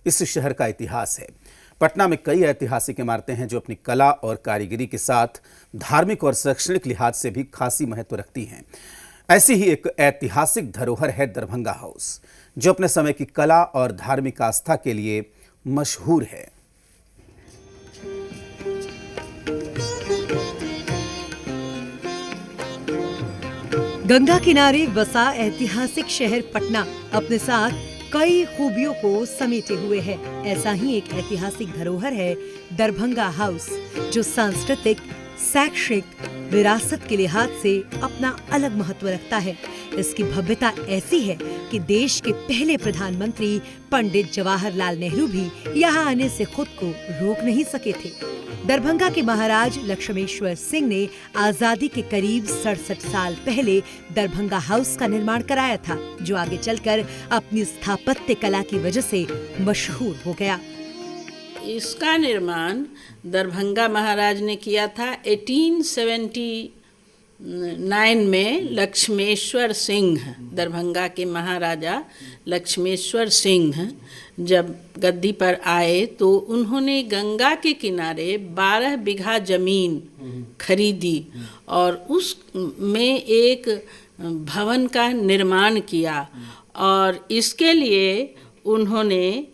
इस शहर का इतिहास है। पटना में कई ऐतिहासिक इमारतें हैं जो अपनी कला और कारीगरी के साथ धार्मिक और शैक्षणिक लिहाज से भी खासी महत्व रखती हैं। ऐसी ही एक ऐतिहासिक धरोहर है दरभंगा हाउस, जो अपने समय की कला और धार्मिक आस्था के लिए मशहूर है। गंगा किनारे बसा ऐतिहासिक शहर पटना अपने साथ कई खूबियों को समेटे हुए है। ऐसा ही एक ऐतिहासिक धरोहर है दरभंगा हाउस, जो सांस्कृतिक शैक्षिक विरासत के लिहाज से अपना अलग महत्व रखता है। इसकी भव्यता ऐसी है कि देश के पहले प्रधानमंत्री पंडित जवाहरलाल नेहरू भी यहाँ आने से खुद को रोक नहीं सके थे। दरभंगा के महाराज लक्ष्मेश्वर सिंह ने आजादी के करीब 67 साल पहले दरभंगा हाउस का निर्माण कराया था, जो आगे चलकर अपनी स्थापत्य कला की वजह से मशहूर हो गया। इसका निर्माण दरभंगा महाराज ने किया था 1879 में। लक्ष्मेश्वर सिंह, दरभंगा के महाराजा लक्ष्मेश्वर सिंह जब गद्दी पर आए तो उन्होंने गंगा के किनारे 12 बीघा जमीन खरीदी और उस में एक भवन का निर्माण किया, और इसके लिए उन्होंने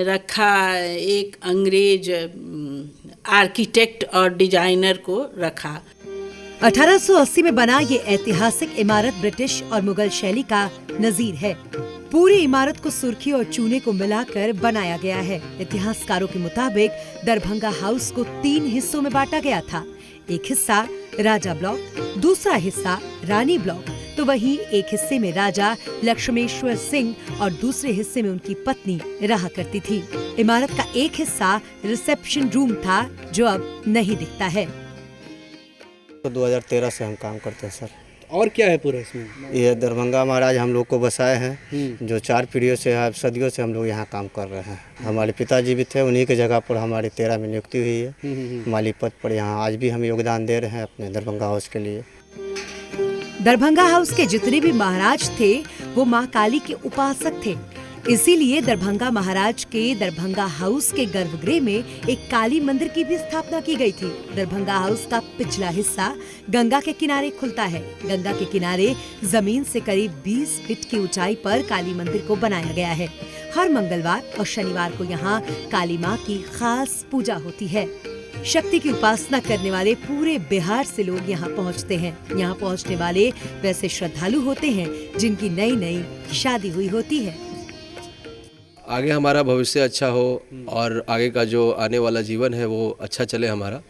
रखा एक अंग्रेज आर्किटेक्ट और डिजाइनर को रखा। 1880 में बना ये ऐतिहासिक इमारत ब्रिटिश और मुगल शैली का नजीर है। पूरी इमारत को सुर्खी और चूने को मिलाकर बनाया गया है। इतिहासकारों के मुताबिक दरभंगा हाउस को 3 हिस्सों में बांटा गया था। एक हिस्सा राजा ब्लॉक, दूसरा हिस्सा रानी ब्लॉक, तो वहीं एक हिस्से में राजा लक्ष्मेश्वर सिंह और दूसरे हिस्से में उनकी पत्नी रहा करती थी। इमारत का एक हिस्सा रिसेप्शन रूम था, जो अब नहीं दिखता है। तो 2013 से हम काम करते हैं सर। और क्या है पूरा इसमें? ये दरभंगा महाराज हम लोग को बसाए हैं, जो 4 पीढ़ियों से सदियों से हम लोग यहाँ काम कर रहे हैं। हमारे पिताजी भी थे, उन्हीं की जगह पर हमारी 13 में नियुक्ति हुई है माली पद पर। यहाँ आज भी हम योगदान दे रहे हैं अपने दरभंगा हाउस के लिए। दरभंगा हाउस के जितने भी महाराज थे वो माँ काली के उपासक थे, इसीलिए दरभंगा महाराज के दरभंगा हाउस के गर्भगृह में एक काली मंदिर की भी स्थापना की गई थी। दरभंगा हाउस का पिछला हिस्सा गंगा के किनारे खुलता है। गंगा के किनारे जमीन से करीब 20 फीट की ऊंचाई पर काली मंदिर को बनाया गया है। हर मंगलवार और शनिवार को यहाँ काली माँ की खास पूजा होती है। शक्ति की उपासना करने वाले पूरे बिहार से लोग यहाँ पहुँचते हैं। यहाँ पहुँचने वाले वैसे श्रद्धालु होते हैं जिनकी नई शादी हुई होती है। आगे हमारा भविष्य अच्छा हो और आगे का जो आने वाला जीवन है वो अच्छा चले हमारा,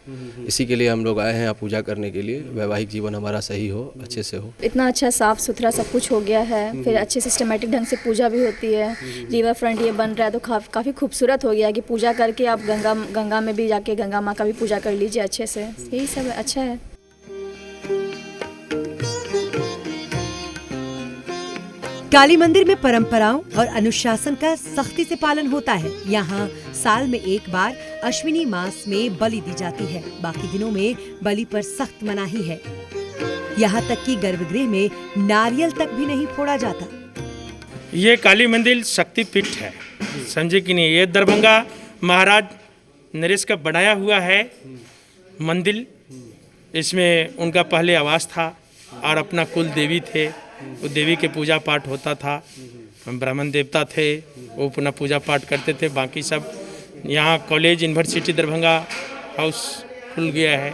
इसी के लिए हम लोग आए हैं यहाँ पूजा करने के लिए। वैवाहिक जीवन हमारा सही हो, अच्छे से हो। इतना अच्छा साफ सुथरा सब कुछ हो गया है, फिर अच्छे सिस्टमेटिक ढंग से पूजा भी होती है। रिवर फ्रंट ये बन रहा है तो काफ़ी खूबसूरत हो गया कि पूजा करके आप गंगा में भी जाके गंगा माँ का भी पूजा कर लीजिए अच्छे से। यही सब अच्छा है। काली मंदिर में परंपराओं और अनुशासन का सख्ती से पालन होता है। यहाँ साल में एक बार अश्विनी मास में बलि दी जाती है, बाकी दिनों में बलि पर सख्त मनाही है। यहाँ तक कि गर्भगृह में नारियल तक भी नहीं फोड़ा जाता। ये काली मंदिर शक्तिपीठ है, समझे कि नहीं। ये दरभंगा महाराज नरेश का बनाया हुआ है मंदिर। इसमें उनका पहले आवास था और अपना कुल देवी थे, वो देवी के पूजा पाठ होता था। ब्राह्मण देवता थे, वो अपना पूजा पाठ करते थे। बाकी सब यहाँ कॉलेज यूनिवर्सिटी दरभंगा हाउस खुल गया है,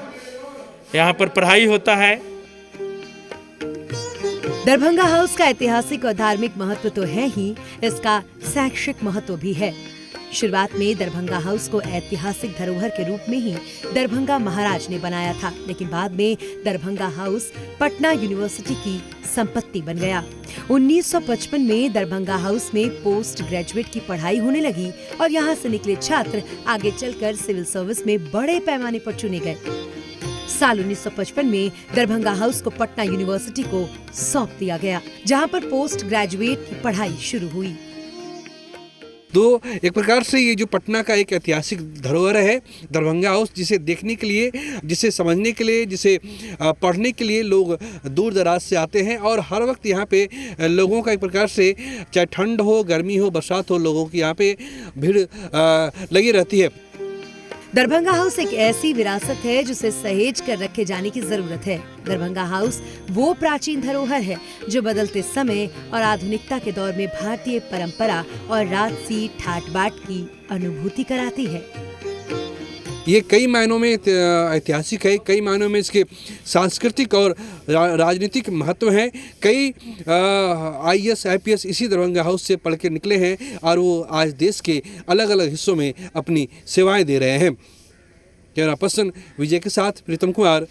यहाँ पर पढ़ाई होता है। दरभंगा हाउस का ऐतिहासिक और धार्मिक महत्व तो है ही, इसका शैक्षिक महत्व भी है। शुरुआत में दरभंगा हाउस को ऐतिहासिक धरोहर के रूप में ही दरभंगा महाराज ने बनाया था, लेकिन बाद में दरभंगा हाउस पटना यूनिवर्सिटी की संपत्ति बन गया। 1955 में दरभंगा हाउस में पोस्ट ग्रेजुएट की पढ़ाई होने लगी और यहाँ से निकले छात्र आगे चलकर सिविल सर्विस में बड़े पैमाने पर चुने गए। साल 1955 में दरभंगा हाउस को पटना यूनिवर्सिटी को सौंप दिया गया, जहाँ पर पोस्ट ग्रेजुएट की पढ़ाई शुरू हुई। तो एक प्रकार से ये जो पटना का एक ऐतिहासिक धरोहर है दरभंगा हाउस, जिसे देखने के लिए, जिसे समझने के लिए, जिसे पढ़ने के लिए लोग दूर दराज से आते हैं और हर वक्त यहाँ पे लोगों का एक प्रकार से, चाहे ठंड हो, गर्मी हो, बरसात हो, लोगों की यहाँ पे भीड़ लगी रहती है। दरभंगा हाउस एक ऐसी विरासत है जिसे सहेज कर रखे जाने की जरूरत है। दरभंगा हाउस वो प्राचीन धरोहर है जो बदलते समय और आधुनिकता के दौर में भारतीय परंपरा और राजसी ठाट बाट की अनुभूति कराती है। ये कई मायनों में ऐतिहासिक है, कई मायनों में इसके सांस्कृतिक और राजनीतिक महत्व हैं। कई IAS IPS इसी दरभंगा हाउस से पढ़ के निकले हैं और वो आज देश के अलग अलग हिस्सों में अपनी सेवाएं दे रहे हैं। कैमरा पर्सन विजय के साथ प्रीतम कुमार।